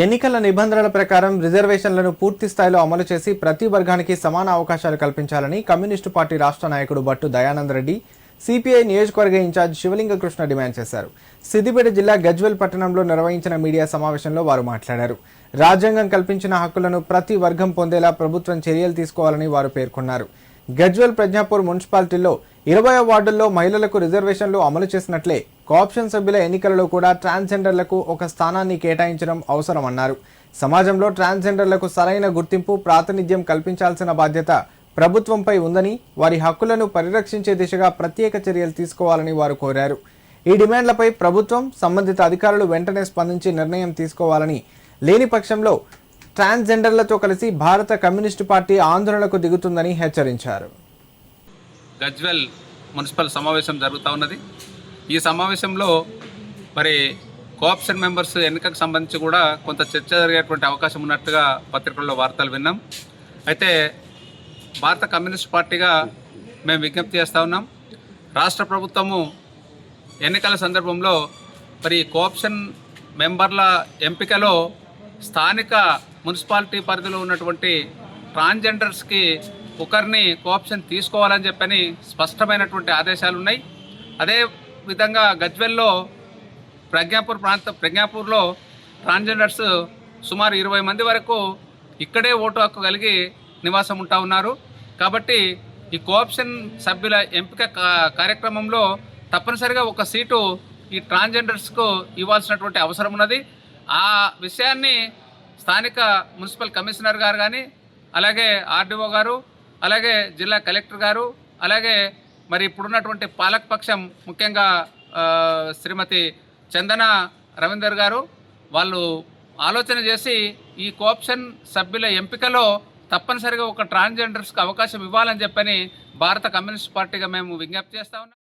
ఎన్నికల నిబంధనల ప్రకారం రిజర్వేషన్లను పూర్తి స్థాయిలో అమలు చేసి ప్రతి వర్గానికి సమాన అవకాశాలు కల్పించాలని కమ్యూనిస్టు పార్టీ రాష్ట్ర నాయకుడు భట్టు దయానంద్ రెడ్డి సిపిఐ నియోజకవర్గ ఇన్ఛార్జ్ శివలింగ కృష్ణ డిమాండ్ చేశారు. సిద్దిపేట జిల్లా గజ్వెల్ పట్టణంలో నిర్వహించిన మీడియా సమావేశంలో వారు మాట్లాడారు. రాజ్యాంగం కల్పించిన హక్కులను ప్రతి వర్గం పొందేలా ప్రభుత్వం చర్యలు తీసుకోవాలని వారు పేర్కొన్నారు. గజ్వెల్ ప్రజ్ఞాపూర్ మున్సిపాలిటీలో 20వ వార్డుల్లో మహిళలకు రిజర్వేషన్లు అమలు చేసినట్లే కోఆప్షన్ సభ్యుల ఎన్నికలలో కూడా ట్రాన్స్జెండర్లకు ఒక స్థానాన్ని కేటాయించడం అవసరమన్నారు. సమాజంలో ట్రాన్స్జెండర్లకు సరైన గుర్తింపు, ప్రాతినిధ్యం కల్పించాల్సిన బాధ్యత ప్రభుత్వంపై ఉందని, వారి హక్కులను పరిరక్షించే దిశగా ప్రత్యేక చర్యలు తీసుకోవాలని వారు కోరారు. ఈ డిమాండ్లపై ప్రభుత్వం, సంబంధిత అధికారులు వెంటనే స్పందించి నిర్ణయం తీసుకోవాలని, లేని పక్షంలో ట్రాన్స్జెండర్లతో కలిసి భారత కమ్యూనిస్టు పార్టీ ఆందోళనకు దిగుతుందని హెచ్చరించారు. గజ్వెల్ మున్సిపల్ సమావేశం జరుగుతూ ఉన్నది. ఈ సమావేశంలో మరి కోఆప్షన్ మెంబర్స్ ఎన్నికకు సంబంధించి కూడా కొంత చర్చ జరిగేటువంటి అవకాశం ఉన్నట్టుగా పత్రికల్లో వార్తలు విన్నాం. అయితే భారత కమ్యూనిస్ట్ పార్టీగా మేము విజ్ఞప్తి చేస్తూ ఉన్నాం. రాష్ట్ర ప్రభుత్వము ఎన్నికల సందర్భంలో మరి కోఆప్షన్ మెంబర్ల ఎంపికలో స్థానిక మున్సిపాలిటీ పరిధిలో ఉన్నటువంటి ట్రాన్స్జెండర్స్కి ఒకరిని కోఆప్షన్ తీసుకోవాలని చెప్పని స్పష్టమైనటువంటి ఆదేశాలు ఉన్నాయి. అదే విధంగా గజ్వెల్లో ప్రజ్ఞాపూర్లో ట్రాన్స్జెండర్స్ సుమారు 20 మంది వరకు ఇక్కడే ఓటు హక్కు కలిగి నివాసం ఉంటా ఉన్నారు. కాబట్టి ఈ కోఆప్షన్ సభ్యుల ఎంపిక కార్యక్రమంలో తప్పనిసరిగా ఒక సీటు ఈ ట్రాన్స్జెండర్స్కు ఇవ్వాల్సినటువంటి అవసరం ఉన్నది. ఆ విషయాన్ని స్థానిక మున్సిపల్ కమిషనర్ గారు కానీ, అలాగే ఆర్డీఓ గారు, అలాగే జిల్లా కలెక్టర్ గారు, అలాగే మరి ఇప్పుడున్నటువంటి పాలకపక్షం ముఖ్యంగా శ్రీమతి చందన రవీందర్ గారు వాళ్ళు ఆలోచన చేసి ఈ కోఆప్షన్ సభ్యుల ఎంపికలో తప్పనిసరిగా ఒక ట్రాన్స్జెండర్స్కి అవకాశం ఇవ్వాలని చెప్పని భారత కమ్యూనిస్ట్ పార్టీగా మేము విజ్ఞప్తి చేస్తా ఉన్నాం.